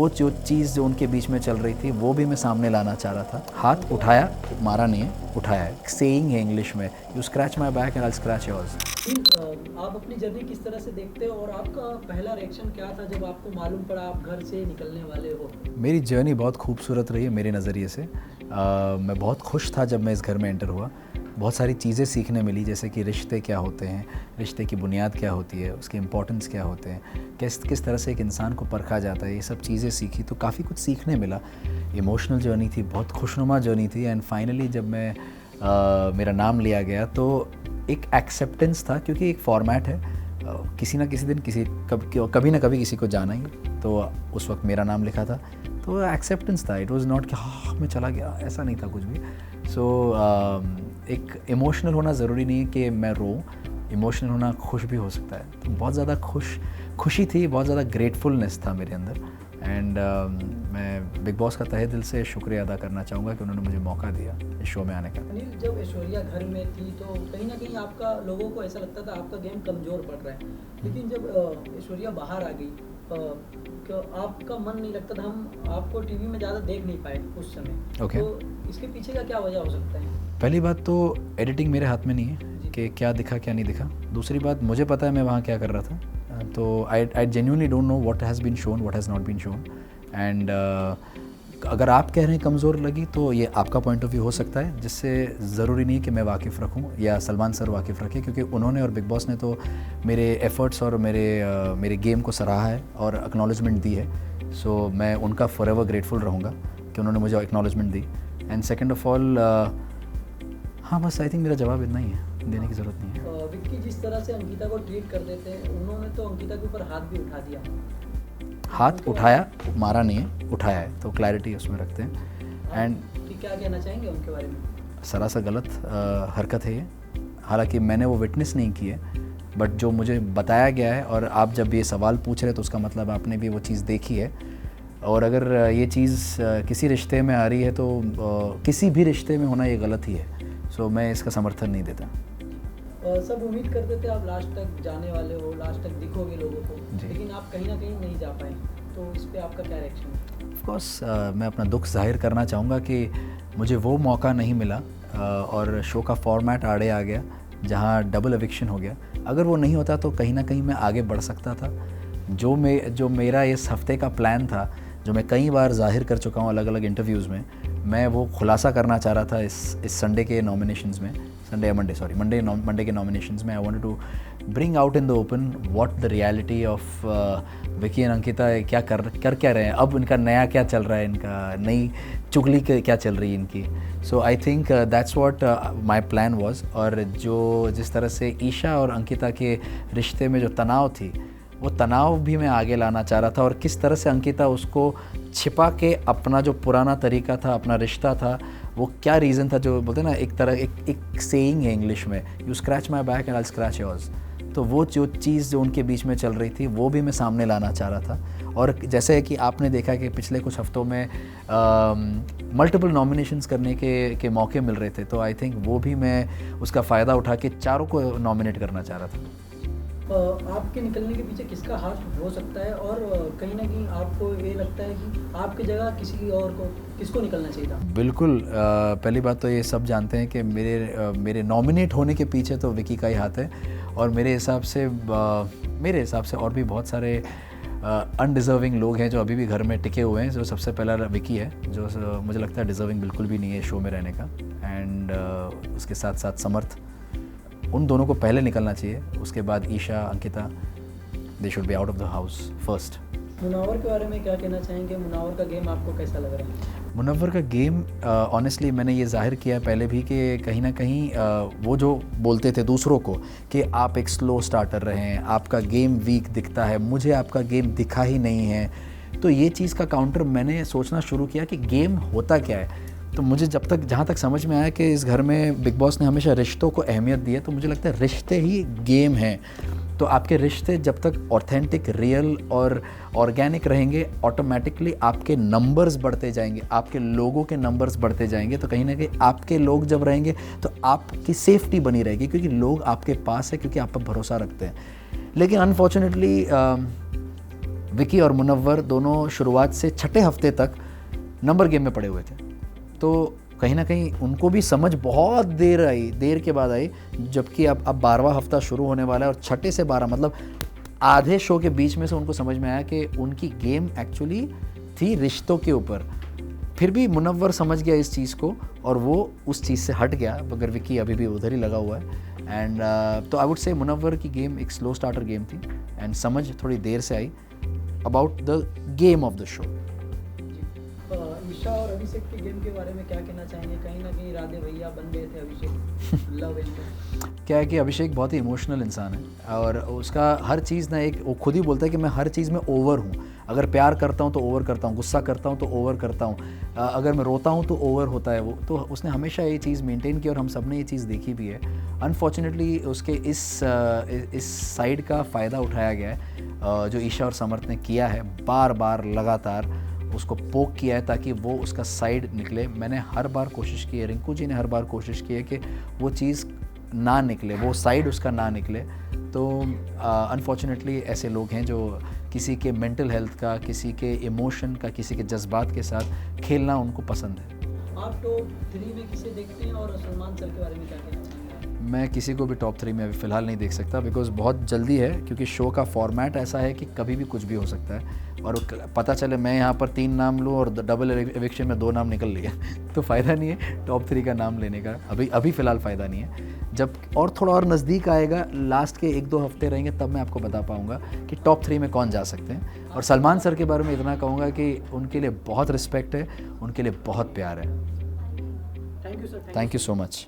वो जो चीज़ जो उनके बीच में चल रही थी वो भी मैं सामने लाना चाह रहा था। हाथ उठाया, मारा नहीं है, उठाया है। सेइंग है इंग्लिश में, you scratch my back and I scratch yours. आप अपनी जर्नी किस तरह से देखते हो और आपका पहला रिएक्शन क्या था जब आपको मालूम पड़ा आप घर से निकलने वाले हो? मेरी जर्नी बहुत खूबसूरत रही है मेरे नज़रिए से। मैं बहुत खुश था जब मैं इस घर में एंटर हुआ। बहुत सारी चीज़ें सीखने मिली, जैसे कि रिश्ते क्या होते हैं, रिश्ते की बुनियाद क्या होती है, उसके इम्पोर्टेंस क्या होते हैं, किस तरह से एक इंसान को परखा जाता है, ये सब चीज़ें सीखी तो काफ़ी कुछ सीखने मिला। इमोशनल जर्नी थी, बहुत खुशनुमा जर्नी थी। एंड फाइनली जब मैं मेरा नाम लिया गया तो एक एक्सेप्टेंस था, क्योंकि एक फॉर्मेट है, किसी ना किसी दिन कभी ना कभी किसी को जाना ही। तो उस वक्त मेरा नाम लिखा था तो एक्सेप्टेंस था। इट वाज नॉट कि हाँ मैं चला गया, ऐसा नहीं था कुछ भी। सो एक इमोशनल होना ज़रूरी नहीं है कि मैं रोऊं, इमोशनल होना खुश भी हो सकता है। तो बहुत ज़्यादा खुशी थी, बहुत ज़्यादा ग्रेटफुलनेस था मेरे अंदर। एंड मैं बिग बॉस का तहे दिल से शुक्रिया अदा करना चाहूँगा कि उन्होंने मुझे मौका दिया इस शो में आने का। अनिल, जब ऐश्वर्या घर में थी तो कहीं ना कहीं आपका लोगों को ऐसा लगता था आपका गेम कमज़ोर पड़ रहा है, लेकिन जब ऐश्वर्या बाहर आ गई तो आपका मन नहीं लगता था, हम आपको टीवी में ज़्यादा देख नहीं पाए उस समय। Okay. तो इसके पीछे का क्या वजह हो सकता है? पहली बात तो एडिटिंग मेरे हाथ में नहीं है कि क्या दिखा क्या नहीं दिखा। दूसरी बात, मुझे पता है मैं वहाँ क्या कर रहा था। तो I genuinely don't know what has been shown, what has not been shown. And अगर आप कह रहे हैं कमज़ोर लगी तो ये आपका पॉइंट ऑफ व्यू हो सकता है, जिससे ज़रूरी नहीं कि मैं वाकिफ़ रखूं या सलमान सर वाकिफ़ रखें, क्योंकि उन्होंने और बिग बॉस ने तो मेरे एफ़र्ट्स और मेरे गेम को सराहा है और एक्नॉलेजमेंट दी है। सो मैं उनका फॉरएवर ग्रेटफुल रहूँगा कि उन्होंने मुझे acknowledgement the. And second of all, हाँ बस आई थिंक मेरा जवाब इतना ही है, देने की ज़रूरत नहीं है। विक्की जिस तरह से अंकिता को ट्रीट कर देते हैं, उन्होंने तो अंकिता के ऊपर हाथ भी उठा दिया। हाथ उठाया, मारा नहीं है, उठाया है, तो क्लैरिटी उसमें रखते हैं। एंड क्या कहना चाहेंगे उनके बारे में? सरासर गलत हरकत है ये। हालांकि मैंने वो विटनेस नहीं की है, बट जो मुझे बताया गया है, और आप जब ये सवाल पूछ रहे हैं तो उसका मतलब आपने भी वो चीज़ देखी है। और अगर ये चीज़ किसी रिश्ते में आ रही है तो किसी भी रिश्ते में होना ये गलत ही है। सो मैं इसका समर्थन नहीं देता। सब उम्मीद करते थे आप लास्ट तक जाने वाले हो, लास्ट तक दिखोगे लोगों को, लेकिन आप कहीं ना कहीं नहीं जा पाए, तो इस पे आपका क्या रिएक्शन है? ऑफ कोर्स मैं अपना दुख जाहिर करना चाहूँगा कि मुझे वो मौका नहीं मिला और शो का फॉर्मेट आड़े आ गया जहाँ डबल एविक्शन हो गया। अगर वो नहीं होता तो कहीं ना कहीं मैं आगे बढ़ सकता था। जो मेरा इस हफ्ते का प्लान था, जो मैं कई बार जाहिर कर चुका हूँ अलग अलग इंटरव्यूज़ में, मैं वो खुलासा करना चाह रहा था इस संडे के नॉमिनेशंस में, मंडे के नॉमिनेशंस में। I wanted to bring out in the open what the reality of Vicky and Ankita क्या क्या रहे हैं, अब इनका नया क्या चल रहा है, इनका नई चुगली क्या चल रही है इनकी। So I think that's what my plan was. और जिस तरह से ईशा और अंकिता के रिश्ते में जो तनाव थी, वो तनाव भी मैं आगे लाना चाह रहा था। और किस तरह से अंकिता उसको छिपा के अपना जो पुराना तरीका था, अपना रिश्ता था, वो क्या रीज़न था, जो बोलते हैं ना एक सेइंग है इंग्लिश में, you scratch my back and I scratch yours. तो वो जो चीज़ जो उनके बीच में चल रही थी वो भी मैं सामने लाना चाह रहा था। और जैसे कि आपने देखा कि पिछले कुछ हफ्तों में मल्टीपल नॉमिनेशंस करने के मौके मिल रहे थे, तो आई थिंक वो भी मैं उसका फ़ायदा उठा के चारों को नॉमिनेट करना चाह रहा था। आपके निकलने के पीछे किसका हाथ हो सकता है, और कहीं ना कहीं आपको ये लगता है कि आपकी जगह किसको निकलना चाहिए था? बिल्कुल, पहली बात तो ये सब जानते हैं कि मेरे नॉमिनेट होने के पीछे तो विकी का ही हाथ है। और मेरे हिसाब से और भी बहुत सारे अनडिज़र्विंग लोग हैं जो अभी भी घर में टिके हुए हैं। जो सबसे पहला विकी है, जो मुझे लगता है डिज़र्विंग बिल्कुल भी नहीं है शो में रहने का। एंड उसके साथ साथ समर्थ, उन दोनों को पहले निकलना चाहिए। उसके बाद Isha, Ankita, they should be out of the house first. Munawar के बारे में क्या कहना चाहेंगे? मुनव्वर का गेम आपको कैसा लग रहा है? मुनव्वर का गेम ऑनेस्टली मैंने ये जाहिर किया पहले भी कि कहीं ना कहीं वो जो बोलते थे दूसरों को कि आप एक स्लो स्टार्टर रहे हैं, आपका गेम वीक दिखता है, मुझे आपका गेम दिखा ही नहीं है। तो ये चीज़ का काउंटर मैंने सोचना शुरू किया कि गेम होता क्या है। तो मुझे जहाँ तक समझ में आया कि इस घर में बिग बॉस ने हमेशा रिश्तों को अहमियत दी है, तो मुझे लगता है रिश्ते ही गेम हैं। तो आपके रिश्ते जब तक ऑथेंटिक, रियल और ऑर्गेनिक रहेंगे, ऑटोमेटिकली आपके नंबर्स बढ़ते जाएंगे, आपके लोगों के नंबर्स बढ़ते जाएंगे। तो कहीं ना कहीं आपके लोग जब रहेंगे तो आपकी सेफ्टी बनी रहेगी, क्योंकि लोग आपके पास है, क्योंकि आप पर भरोसा रखते हैं। लेकिन अनफॉर्चुनेटली विकी और मुनव्वर दोनों शुरुआत से छठे हफ्ते तक नंबर गेम में पड़े हुए थे। तो कहीं ना कहीं उनको भी समझ बहुत देर के बाद आई, जबकि अब 12वां हफ्ता शुरू होने वाला है और छठे से 12 मतलब आधे शो के बीच में से उनको समझ में आया कि उनकी गेम एक्चुअली थी रिश्तों के ऊपर। फिर भी मुनव्वर समझ गया इस चीज़ को और वो उस चीज़ से हट गया, मगर विकी अभी भी उधर ही लगा हुआ है। एंड तो आई वुड से मुनव्वर की गेम एक स्लो स्टार्टर गेम थी एंड समझ थोड़ी देर से आई about the game of the show. Isha और अभिषेक के गेम के बारे में क्या कहना चाहेंगे? कहीं ना कहीं राधे भैया बन गए थे अभिषेक लव एंगल। क्या है कि अभिषेक बहुत ही इमोशनल इंसान है और उसका हर चीज़ ना, एक वो खुद ही बोलता है कि मैं हर चीज़ में ओवर हूँ। अगर प्यार करता हूँ तो ओवर करता हूँ, गुस्सा करता हूँ तो ओवर करता हूँ, अगर मैं रोता हूँ तो ओवर होता है वो। तो उसने हमेशा ये चीज़ मेंटेन की और हम सब ने ये चीज़ देखी भी है। अनफॉर्चुनेटली उसके इस साइड का फ़ायदा उठाया गया है, जो ईशा और समर्थ ने किया है, बार बार लगातार उसको पोक किया है ताकि वो उसका साइड निकले। मैंने हर बार कोशिश की है, रिंकू जी ने हर बार कोशिश की है कि वो चीज़ ना निकले, वो साइड उसका ना निकले। तो अनफॉर्चुनेटली ऐसे लोग हैं जो किसी के मेंटल हेल्थ का, किसी के इमोशन का, किसी के जज्बात के साथ खेलना उनको पसंद है। आप टॉप 3 में किसे देखते हैं और सलमान सर के बारे में क्या कहना चाहेंगे? मैं किसी को भी टॉप 3 में अभी फ़िलहाल नहीं देख सकता, बिकॉज़ बहुत जल्दी है, क्योंकि शो का फॉर्मेट ऐसा है कि कभी भी कुछ भी हो सकता है। और पता चले मैं यहाँ पर 3 नाम लूँ और डबल एविक्शन में 2 नाम निकल लिए तो फ़ायदा नहीं है टॉप 3 का नाम लेने का। अभी फ़िलहाल फ़ायदा नहीं है। जब और थोड़ा और नज़दीक आएगा, लास्ट के 1-2 हफ्ते रहेंगे, तब मैं आपको बता पाऊँगा कि टॉप 3 में कौन जा सकते हैं। और सलमान सर के बारे में इतना कहूँगा कि उनके लिए बहुत रिस्पेक्ट है, उनके लिए बहुत प्यार है। Thank you sir. Thank you so much.